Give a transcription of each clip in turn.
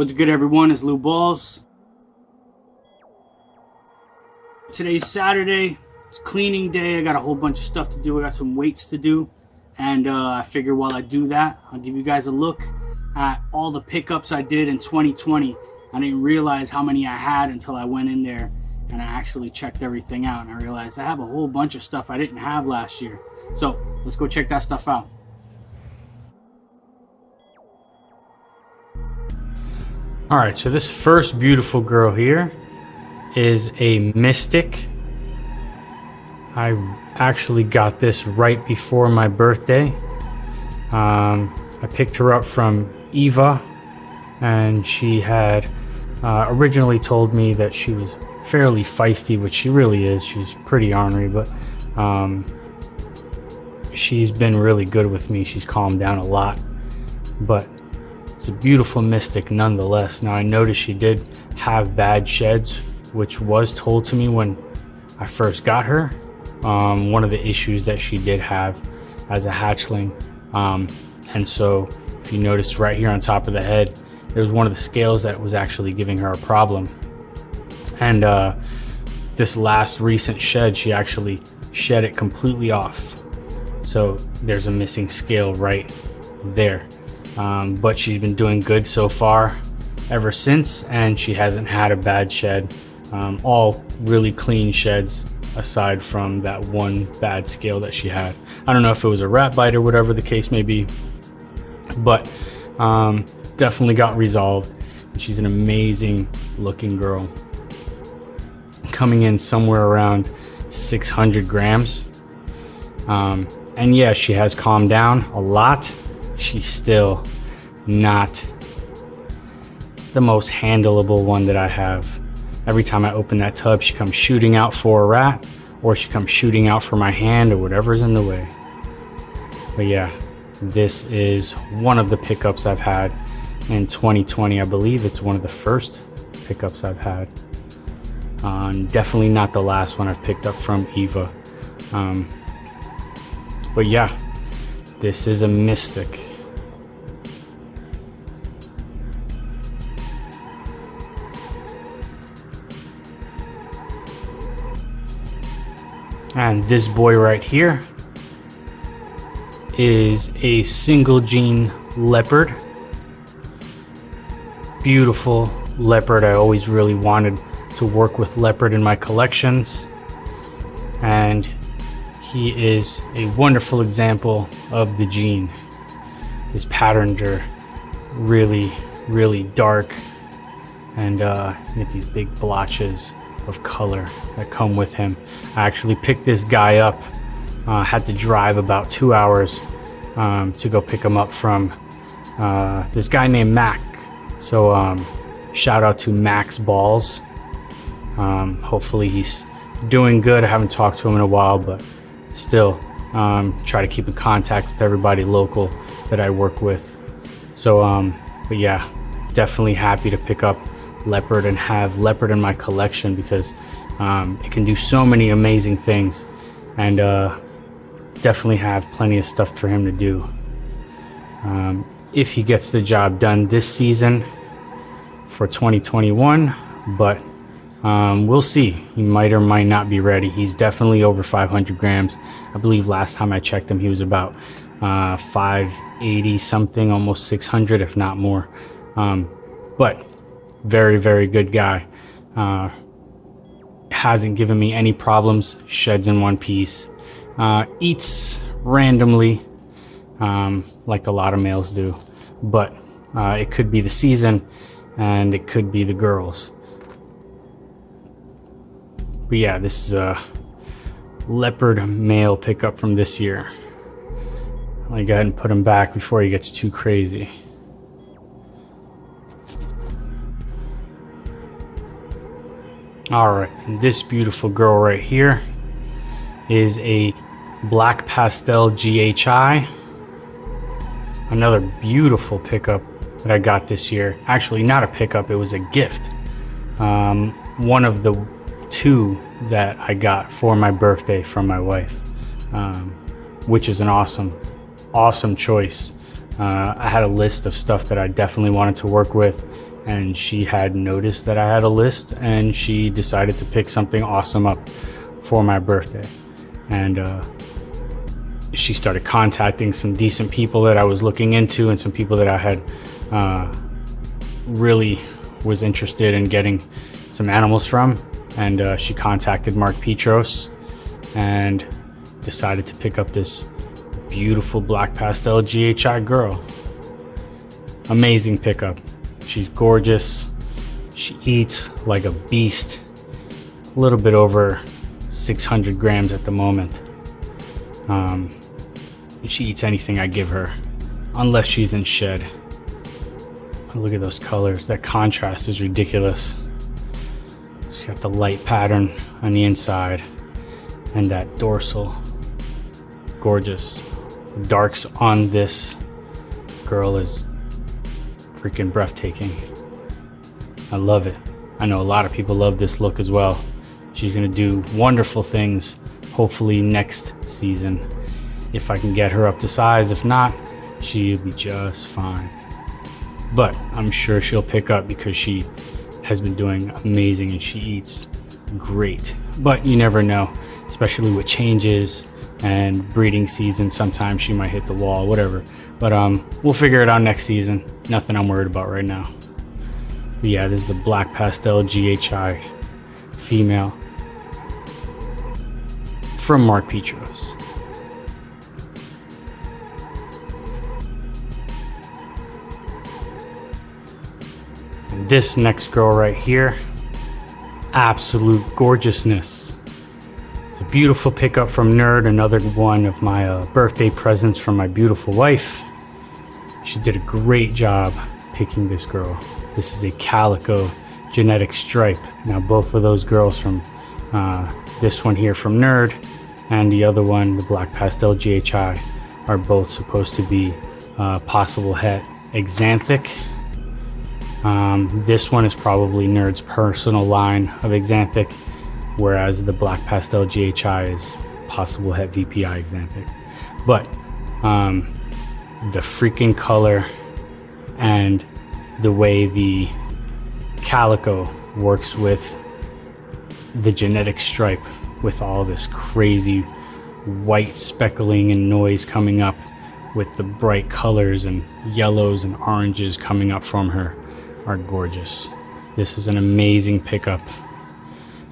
What's good, everyone? It's Lou Ballz. Today's Saturday. It's cleaning day. I got a whole bunch of stuff to do. I got some weights to do. And I figure while I do that, I'll give you guys a look at all the pickups I did in 2020. I didn't realize how many I had until I went in there and I actually checked everything out. And I realized I have a whole bunch of stuff I didn't have last year. So let's go check that stuff out. All right, so this first beautiful girl here is a Mystic. I actually got this right before my birthday. I picked her up from Eva, and she had originally told me that she was fairly feisty, which she really is. She's pretty ornery, but she's been really good with me. She's calmed down a lot, but it's a beautiful Mystic nonetheless. Now I noticed she did have bad sheds, which was told to me when I first got her. One of the issues that she did have as a hatchling. And so if you notice right here on top of the head, there's one of the scales that was actually giving her a problem. And this last recent shed, she actually shed it completely off. So there's a missing scale right there. But she's been doing good so far ever since, and she hasn't had a bad shed. All really clean sheds aside from that one bad scale that she had. I don't know if it was a rat bite or whatever the case may be, but definitely got resolved. And she's an amazing looking girl, coming in somewhere around 600 grams. And yeah, she has calmed down a lot. She's still not the most handleable one that I have. Every time I open that tub, she comes shooting out for a rat, or she comes shooting out for my hand or whatever's in the way. But yeah, this is one of the pickups I've had in 2020. I believe it's one of the first pickups I've had. Definitely not the last one I've picked up from Eva. But yeah, this is a Mystic. And this boy right here is a single gene leopard. Beautiful leopard. I always really wanted to work with leopard in my collections. And he is a wonderful example of the gene. His patterns are really, really dark. And you get these big blotches of color that come with him. I actually picked this guy up, had to drive about 2 hours to go pick him up from this guy named Mac. So shout out to Mac's Ballz. Hopefully he's doing good. I haven't talked to him in a while, but still try to keep in contact with everybody local that I work with. So but yeah, definitely happy to pick up leopard and have leopard in my collection, because it can do so many amazing things, and definitely have plenty of stuff for him to do if he gets the job done this season for 2021. But we'll see. He might or might not be ready. He's definitely over 500 grams. I believe last time I checked him he was about 580 something, almost 600 if not more. But very, very good guy. Hasn't given me any problems. Sheds in one piece. Eats randomly, like a lot of males do. But it could be the season, and it could be the girls. But yeah, this is a leopard male pickup from this year. Let me go ahead and put him back before he gets too crazy. All right, and this beautiful girl right here is a black pastel GHI. Another beautiful pickup that I got this year. Actually, not a pickup, it was a gift. One of the two that I got for my birthday from my wife, which is an awesome choice. I had a list of stuff that I definitely wanted to work with, and she had noticed that I had a list, and she decided to pick something awesome up for my birthday. And she started contacting some decent people that I was looking into, and some people that I had really was interested in getting some animals from. And she contacted Mark Petros and decided to pick up this beautiful black pastel GHI girl. Amazing pickup. She's gorgeous. She eats like a beast. A little bit over 600 grams at the moment. She eats anything I give her, unless she's in shed. Look at those colors. That contrast is ridiculous. She's got the light pattern on the inside and that dorsal. Gorgeous. The darks on this girl is freaking breathtaking. I love it. I know a lot of people love this look as well. She's gonna do wonderful things, hopefully next season, if I can get her up to size. If not, she'll be just fine. But I'm sure she'll pick up because she has been doing amazing and she eats great. But you never know, especially with changes and breeding season. Sometimes she might hit the wall, whatever. But we'll figure it out next season. Nothing I'm worried about right now. But yeah, this is a black pastel GHI female from Mark Petros. And this next girl right here, absolute gorgeousness. It's a beautiful pickup from Nerd, another one of my birthday presents from my beautiful wife. She did a great job picking this girl. This is a Calico genetic stripe. Now both of those girls from this one here from Nerd and the other one, the black pastel GHI, are both supposed to be possible het AXANTHIC. This one is probably Nerd's personal line of AXANTHIC, whereas the black pastel GHI is possible het VPI AXANTHIC. But the freaking color and the way the Calico works with the genetic stripe, with all this crazy white speckling and noise coming up, with the bright colors and yellows and oranges coming up from her, are gorgeous. This is an amazing pickup.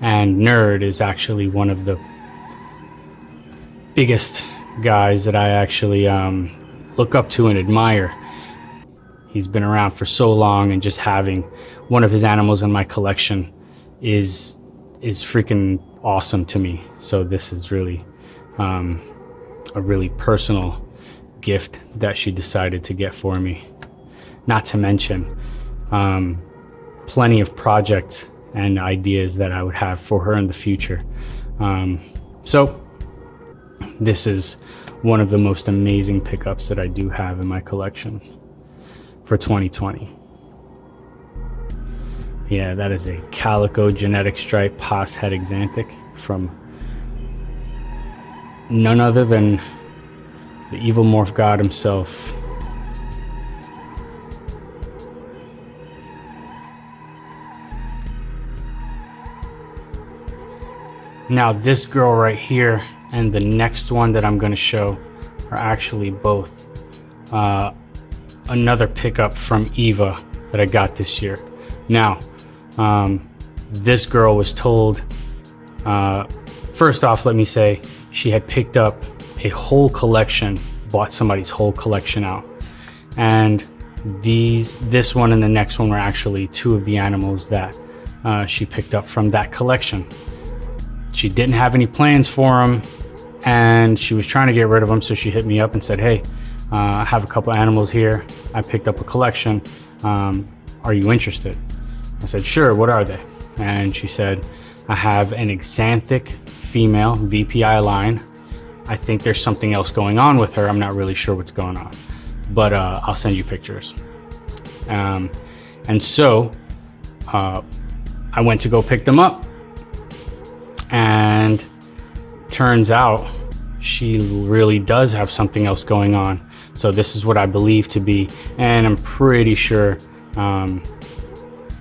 And Nerd is actually one of the biggest guys that I actually look up to and admire. He's been around for so long, and just having one of his animals in my collection is freaking awesome to me. So this is really a really personal gift that she decided to get for me. Not to mention plenty of projects and ideas that I would have for her in the future. So this is one of the most amazing pickups that I do have in my collection for 2020. Yeah, that is a Calico genetic stripe Pos het AXANTHIC from none other than the evil morph god himself. Now this girl right here and the next one that I'm going to show are actually both another pickup from Eva that I got this year. Now this girl was told, first off, let me say, she had picked up a whole collection, bought somebody's whole collection out, and this one and the next one were actually two of the animals that she picked up from that collection. She didn't have any plans for them, and she was trying to get rid of them, so she hit me up and said, hey, I have a couple animals here. I picked up a collection. Are you interested? I said, sure, what are they? And she said, I have an AXANTHIC female VPI line. I think there's something else going on with her. I'm not really sure what's going on, but I'll send you pictures. And so I went to go pick them up, and turns out she really does have something else going on. So this is what I believe to be, and I'm pretty sure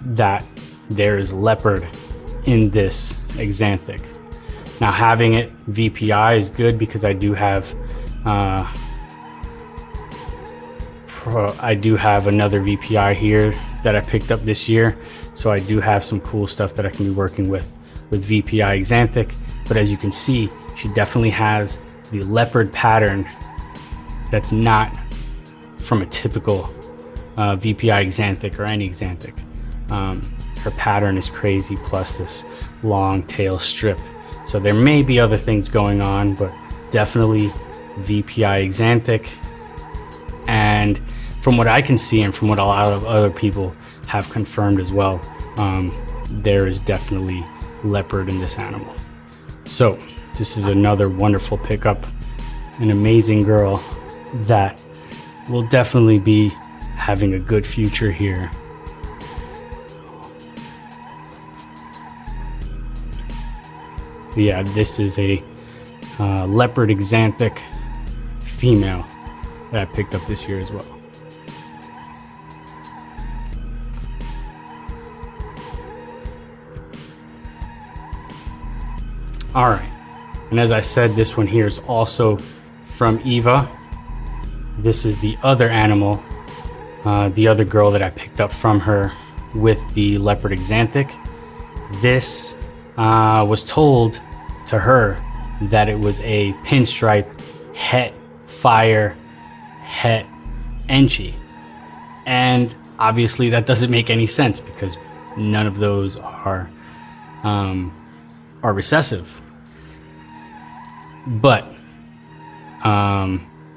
that there is leopard in this Axanthic. Now having it VPI is good because I do have another VPI here that I picked up this year, so I do have some cool stuff that I can be working with VPI Axanthic. But as you can see, she definitely has the leopard pattern that's not from a typical VPI Axanthic or any Axanthic. Her pattern is crazy, plus this long tail strip. So there may be other things going on, but definitely VPI Axanthic. And from what I can see, and from what a lot of other people have confirmed as well, there is definitely leopard in this animal. So this is another wonderful pickup, an amazing girl that will definitely be having a good future here. Yeah, this is a leopard Axanthic female that I picked up this year as well. All right, and as I said, this one here is also from Eva. This is the other animal, the other girl that I picked up from her with the leopard Axanthic. This was told to her that it was a pinstripe het fire het enchi, and obviously that doesn't make any sense because none of those are recessive. But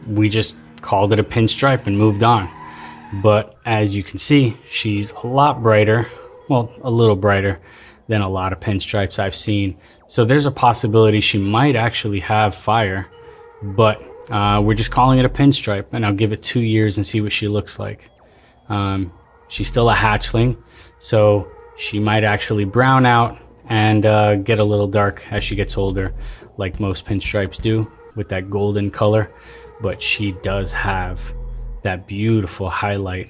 we just called it a pinstripe and moved on. But as you can see, she's a lot brighter, well, a little brighter than a lot of pinstripes I've seen. So there's a possibility she might actually have fire, but we're just calling it a pinstripe, and I'll give it 2 years and see what she looks like. She's still a hatchling, so she might actually brown out and get a little dark as she gets older, like most pinstripes do, with that golden color. But she does have that beautiful highlight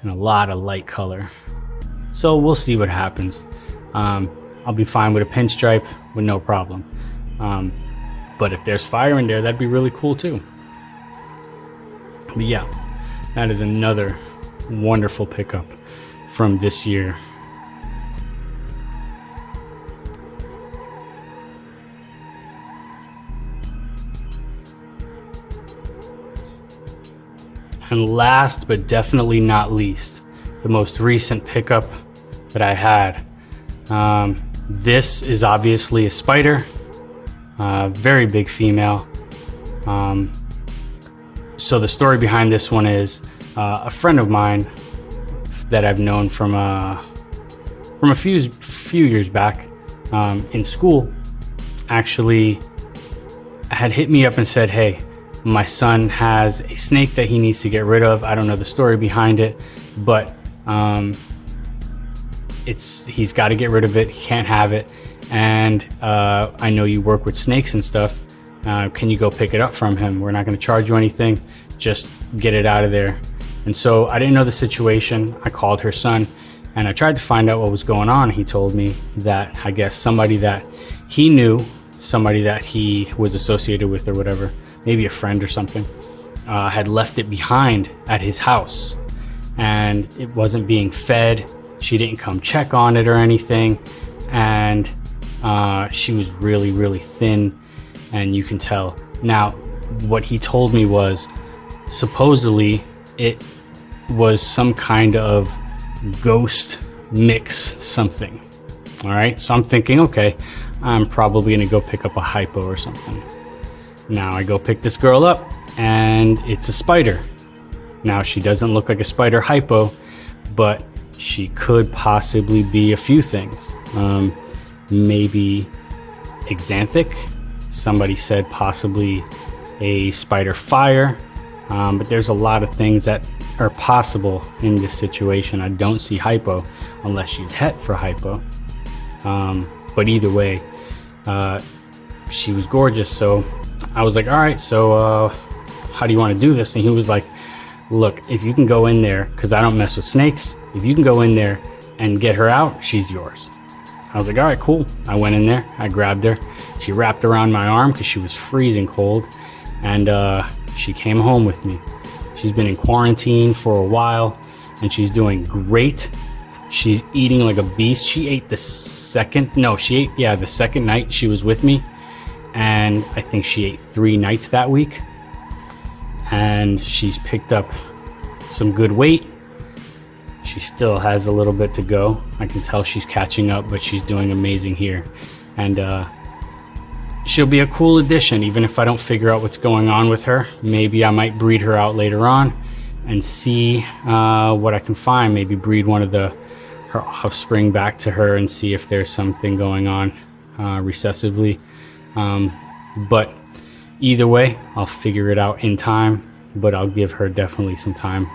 and a lot of light color. So we'll see what happens. I'll be fine with a pinstripe with no problem. But if there's fire in there, that'd be really cool too. But yeah, that is another wonderful pickup from this year. And last but definitely not least, the most recent pickup that I had. This is obviously a spider, very big female. So the story behind this one is a friend of mine that I've known from a few years back in school actually had hit me up and said, hey, my son has a snake that he needs to get rid of. I don't know the story behind it, but he's got to get rid of it. He can't have it. And I know you work with snakes and stuff. Can you go pick it up from him? We're not going to charge you anything. Just get it out of there. And so I didn't know the situation. I called her son and I tried to find out what was going on. He told me that I guess somebody that he knew, somebody that he was associated with or whatever, maybe a friend or something, had left it behind at his house and it wasn't being fed. She didn't come check on it or anything. And she was really, really thin, and you can tell. Now, what he told me was supposedly it was some kind of ghost mix something. All right, so I'm thinking, okay, I'm probably gonna go pick up a hypo or something. Now I go pick this girl up and it's a spider. Now she doesn't look like a spider hypo, but she could possibly be a few things. Maybe Axanthic. Somebody said possibly a spider fire, but there's a lot of things that are possible in this situation. I don't see hypo unless she's het for hypo. But either way, she was gorgeous. So I was like, all right, so how do you want to do this? And he was like, look, if you can go in there, because I don't mess with snakes, if you can go in there and get her out, she's yours. I was like, all right, cool. I went in there, I grabbed her. She wrapped around my arm because she was freezing cold, and she came home with me. She's been in quarantine for a while, and she's doing great. She's eating like a beast. She ate the second night she was with me, and I think she ate 3 nights that week. And she's picked up some good weight. She still has a little bit to go. I can tell she's catching up, but she's doing amazing here. And she'll be a cool addition, even if I don't figure out what's going on with her. Maybe I might breed her out later on and see what I can find. Maybe breed one of her offspring back to her and see if there's something going on recessively. But either way, I'll figure it out in time, but I'll give her definitely some time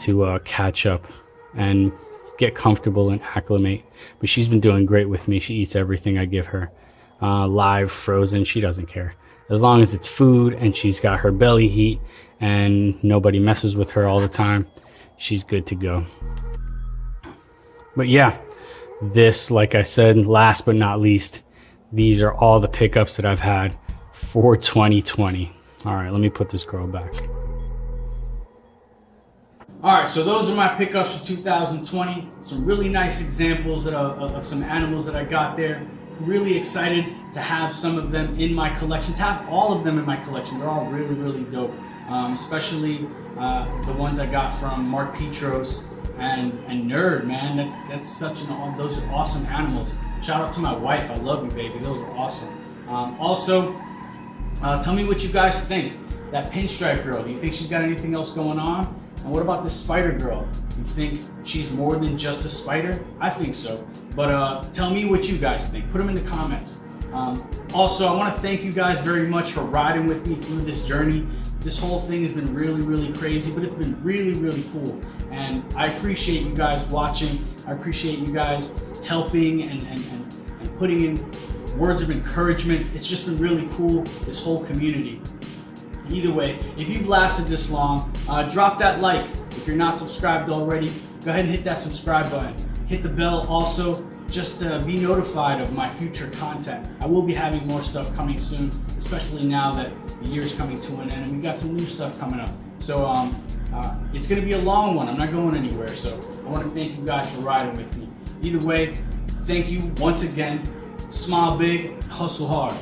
to catch up and get comfortable and acclimate. But she's been doing great with me. She eats everything I give her. Live, frozen, she doesn't care. As long as it's food and she's got her belly heat and nobody messes with her all the time, she's good to go. But yeah, this, like I said, last but not least, these are all the pickups that I've had for 2020. All right, let me put this girl back. All right, so those are my pickups for 2020. Some really nice examples of some animals that I got there. Really excited to have some of them in my collection, to have all of them in my collection. They're all really, really dope. Especially the ones I got from Mark Petros and Nerd, man. That's such those are awesome animals. Shout out to my wife. I love you, baby. Those are awesome. Also, tell me what you guys think. That pinstripe girl, do you think she's got anything else going on? And what about this spider girl? You think she's more than just a spider? I think so. But tell me what you guys think. Put them in the comments. Also, I want to thank you guys very much for riding with me through this journey. This whole thing has been really, really crazy, but it's been really, really cool. And I appreciate you guys watching. I appreciate you guys helping and putting in words of encouragement. It's just been really cool, this whole community. Either way, if you've lasted this long, drop that like. If you're not subscribed already, go ahead and hit that subscribe button. Hit the bell also, just to be notified of my future content. I will be having more stuff coming soon, especially now that the year's coming to an end and we got some new stuff coming up. So it's gonna be a long one. I'm not going anywhere. So I wanna thank you guys for riding with me. Either way, thank you once again. Smile big, hustle hard.